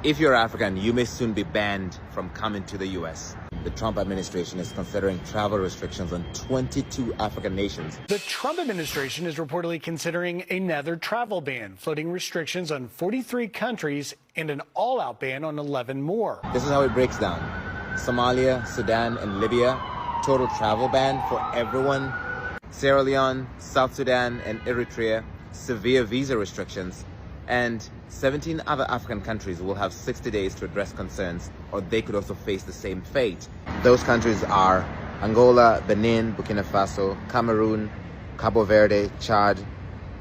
If you're African, you may soon be banned from coming to the US. The Trump administration is considering travel restrictions on 22 African nations. The Trump administration is reportedly considering another travel ban, floating restrictions on 43 countries and an all-out ban on 11 more. This is how it breaks down. Somalia, Sudan, and Libya, total travel ban for everyone. Sierra Leone, South Sudan, and Eritrea, severe visa restrictions. And 17 other African countries will have 60 days to address concerns, or they could also face the same fate. Those countries are Angola, Benin, Burkina Faso, Cameroon, Cabo Verde, Chad,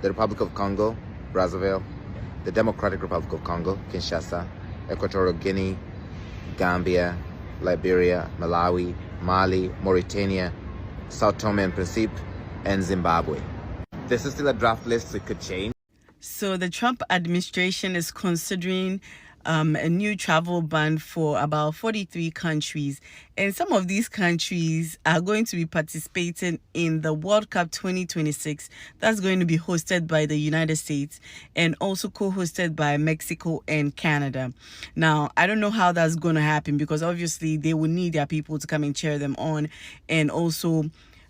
the Republic of Congo, Brazzaville, the Democratic Republic of Congo, Kinshasa, Equatorial Guinea, Gambia, Liberia, Malawi, Mali, Mauritania, Sao Tome and Principe, and Zimbabwe. This is still a draft list, so it could change. So the Trump administration is considering a new travel ban for about 43 countries. And some of these countries are going to be participating in the World Cup 2026. That's going to be hosted by the United States and also co-hosted by Mexico and Canada. Now, I don't know how that's going to happen because obviously they will need their people to come and cheer them on, and also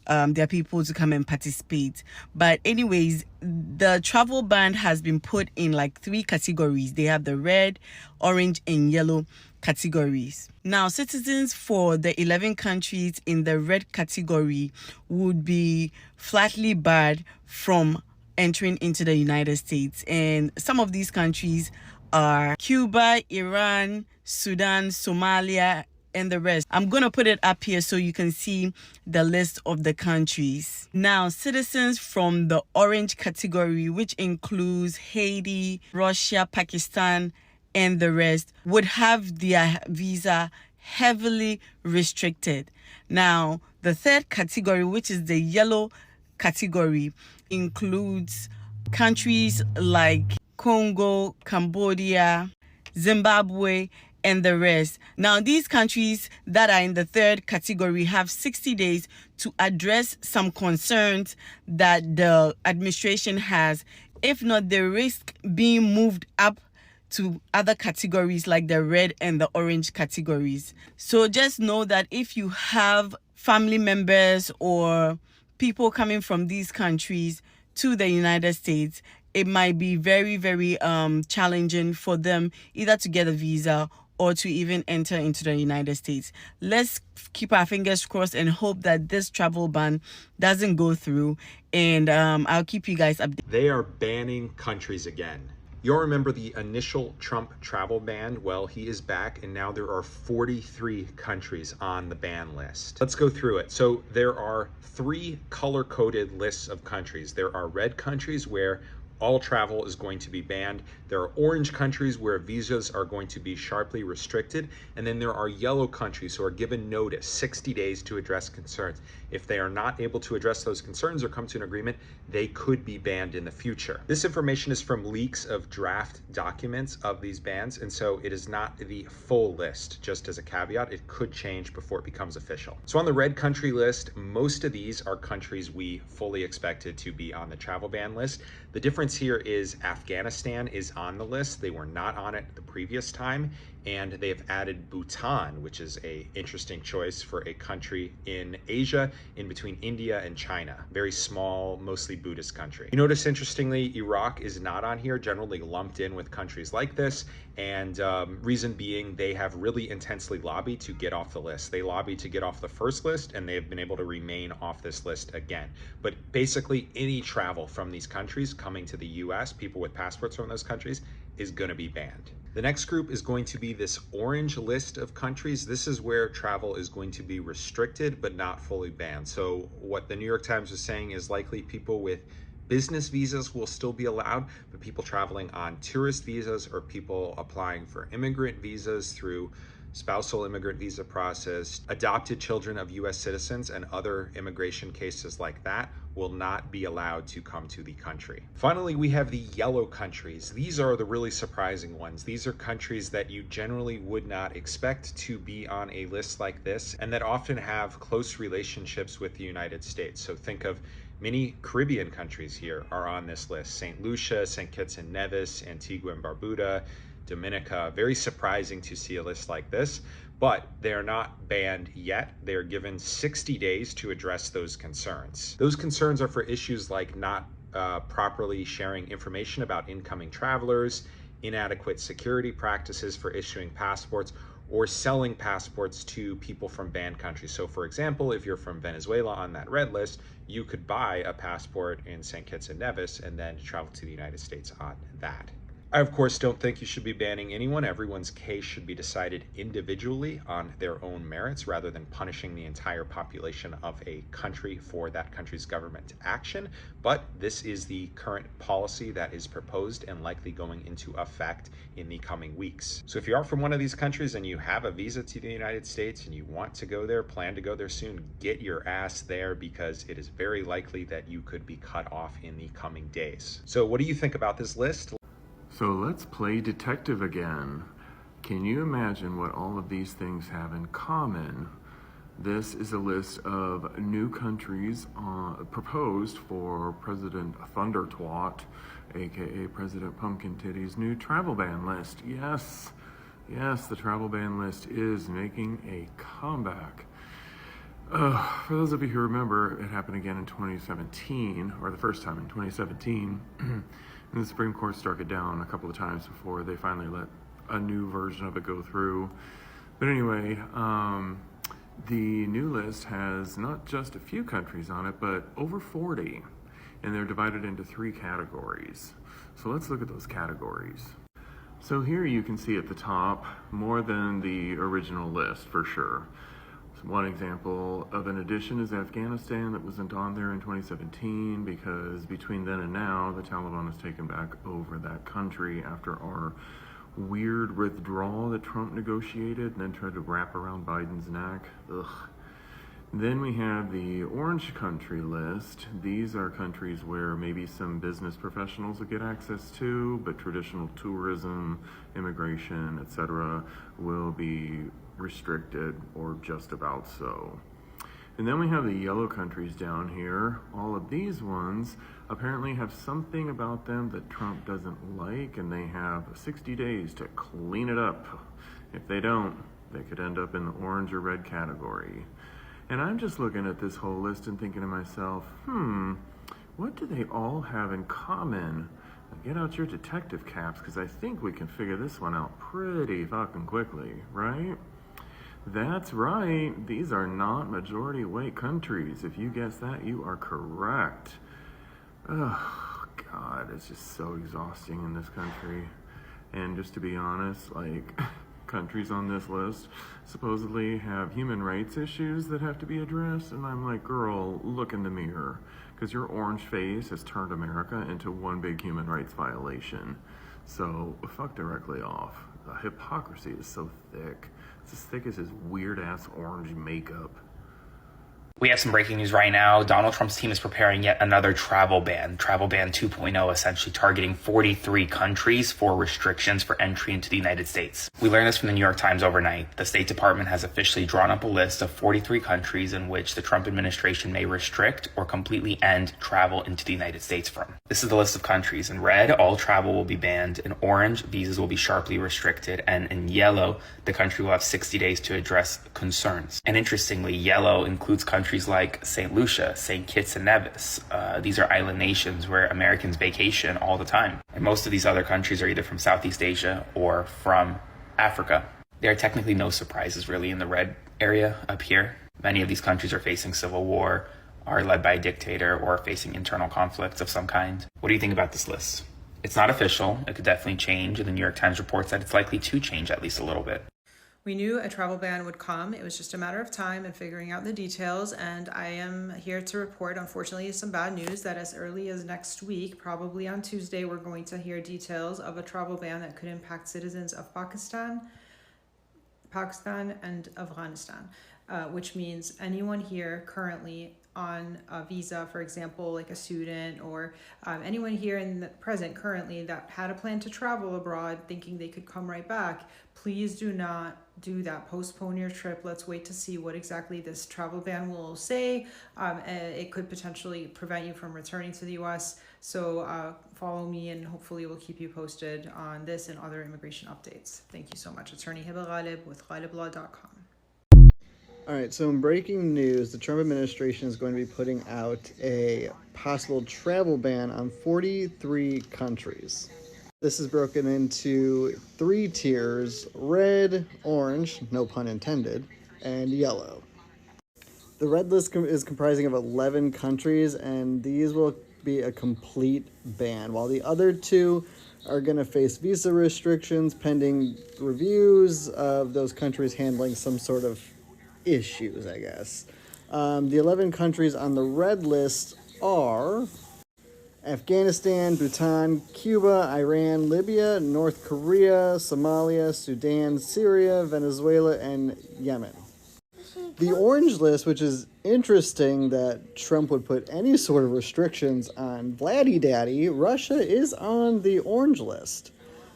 there are people to come and participate. But anyways, the travel ban has been put in like 3 categories. They have the red, orange, and yellow categories. Now, citizens for the 11 countries in the red category would be flatly barred from entering into the United States. And some of these countries are Cuba, Iran, Sudan, Somalia, and the rest. I'm going to put it up here so you can see the list of the countries. Now, citizens from the orange category, which includes Haiti, Russia, Pakistan, and the rest, would have their visa heavily restricted. Now, the third category, which is the yellow category, includes countries like Congo, Cambodia, Zimbabwe, and the rest. Now, these countries that are in the third category have 60 days to address some concerns that the administration has. If not, they risk being moved up to other categories like the red and the orange categories. So just know that if you have family members or people coming from these countries to the United States, it might be very, very challenging for them either to get a visa or to even enter into the United States. Let's keep our fingers crossed and hope that this travel ban doesn't go through. And I'll keep you guys updated. They are banning countries again. You'll remember the initial Trump travel ban. Well, he is back, and now there are 43 countries on the ban list. Let's go through it. So there are 3 color-coded lists of countries. There are red countries where all travel is going to be banned. There are orange countries where visas are going to be sharply restricted. And then there are yellow countries who are given notice, 60 days to address concerns. If they are not able to address those concerns or come to an agreement, they could be banned in the future. This information is from leaks of draft documents of these bans. And so it is not the full list, just as a caveat. It could change before it becomes official. So on the red country list, most of these are countries we fully expected to be on the travel ban list. The difference here is Afghanistan is on the list. They were not on it the previous time, and they have added Bhutan, which is a interesting choice for a country in Asia in between India and China. Very small, mostly Buddhist country. You notice, interestingly, Iraq is not on here, generally lumped in with countries like this, and reason being they have really intensely lobbied to get off the list. They lobbied to get off the first list, and they have been able to remain off this list again. But basically, any travel from these countries coming to the US, people with passports from those countries, is going to be banned. The next group is going to be this orange list of countries. This is where travel is going to be restricted but not fully banned. So what the New York Times is saying is likely people with business visas will still be allowed, but people traveling on tourist visas or people applying for immigrant visas through spousal immigrant visa process, adopted children of US citizens, and other immigration cases like that will not be allowed to come to the country. Finally, we have the yellow countries. These are the really surprising ones. These are countries that you generally would not expect to be on a list like this, and that often have close relationships with the United States. So think of many Caribbean countries here are on this list. St. Lucia, St. Kitts and Nevis, Antigua and Barbuda, Dominica. Very surprising to see a list like this, but they're not banned yet. They're given 60 days to address those concerns. Those concerns are for issues like not properly sharing information about incoming travelers, inadequate security practices for issuing passports, or selling passports to people from banned countries. So for example, if you're from Venezuela on that red list, you could buy a passport in St. Kitts and Nevis and then travel to the United States on that. I, of course, don't think you should be banning anyone. Everyone's case should be decided individually on their own merits rather than punishing the entire population of a country for that country's government action. But this is the current policy that is proposed and likely going into effect in the coming weeks. So if you are from one of these countries and you have a visa to the United States and you want to go there, plan to go there soon, get your ass there, because it is very likely that you could be cut off in the coming days. So what do you think about this list? So let's play detective again. Can you imagine what all of these things have in common? This is a list of new countries proposed for President Thundertwat, aka President Pumpkin Titty's new travel ban list. Yes, the travel ban list is making a comeback. For those of you who remember, it happened again in 2017, or the first time in 2017. And the Supreme Court struck it down a couple of times before they finally let a new version of it go through. But anyway, the new list has not just a few countries on it, but over 40. And they're divided into 3 categories. So let's look at those categories. So here you can see at the top more than the original list for sure. One example of an addition is Afghanistan, that wasn't on there in 2017 because between then and now, the Taliban has taken back over that country after our weird withdrawal that Trump negotiated and then tried to wrap around Biden's neck. Ugh. Then we have the orange country list. These are countries where maybe some business professionals will get access to, but traditional tourism, immigration, etc. will be restricted, or just about so. And then we have the yellow countries down here. All of these ones apparently have something about them that Trump doesn't like, and they have 60 days to clean it up. If they don't, they could end up in the orange or red category. And I'm just looking at this whole list and thinking to myself, what do they all have in common? Get out your detective caps, because I think we can figure this one out pretty fucking quickly, right? That's right, these are not majority white countries. If you guess that, you are correct. Oh, God, it's just so exhausting in this country. And just to be honest, like, countries on this list supposedly have human rights issues that have to be addressed, and I'm like, girl, look in the mirror, because your orange face has turned America into one big human rights violation. So fuck directly off. The hypocrisy is so thick. It's as thick as his weird ass orange makeup. We have some breaking news right now. Donald Trump's team is preparing yet another travel ban 2.0, essentially targeting 43 countries for restrictions for entry into the United States. We learned this from the New York Times overnight. The State Department has officially drawn up a list of 43 countries in which the Trump administration may restrict or completely end travel into the United States from. This is the list of countries. In red, all travel will be banned. In orange, visas will be sharply restricted. And in yellow, the country will have 60 days to address concerns. And interestingly, yellow includes countries like St. Lucia, St. Kitts and Nevis. These are island nations where Americans vacation all the time. And most of these other countries are either from Southeast Asia or from Africa. There are technically no surprises really in the red area up here. Many of these countries are facing civil war, are led by a dictator, or are facing internal conflicts of some kind. What do you think about this list? It's not official. It could definitely change, and the New York Times reports that it's likely to change at least a little bit. We knew a travel ban would come. It was just a matter of time and figuring out the details. And I am here to report, unfortunately, some bad news that as early as next week, probably on Tuesday, we're going to hear details of a travel ban that could impact citizens of Pakistan and Afghanistan, which means anyone here currently on a visa, for example, like a student or anyone here in the present currently that had a plan to travel abroad thinking they could come right back, please do not do that. Postpone your trip. Let's wait to see what exactly this travel ban will say. It could potentially prevent you from returning to the U.S. So follow me and hopefully we'll keep you posted on this and other immigration updates. Thank you so much. Attorney Hiba Ghalib with GhalibLaw.com. All right, so in breaking news, the Trump administration is going to be putting out a possible travel ban on 43 countries. This is broken into 3 tiers: red, orange, no pun intended, and yellow. The red list is comprising of 11 countries, and these will be a complete ban, while the other 2 are going to face visa restrictions pending reviews of those countries handling some sort of issues, I guess. The 11 countries on the red list are Afghanistan, Bhutan, Cuba, Iran, Libya, North Korea, Somalia, Sudan, Syria, Venezuela, and Yemen. The orange list, which is interesting that Trump would put any sort of restrictions on Vladdy Daddy, Russia is on the orange list.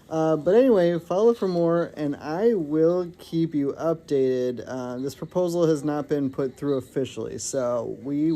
But anyway, follow for more, and I will keep you updated. This proposal has not been put through officially, so we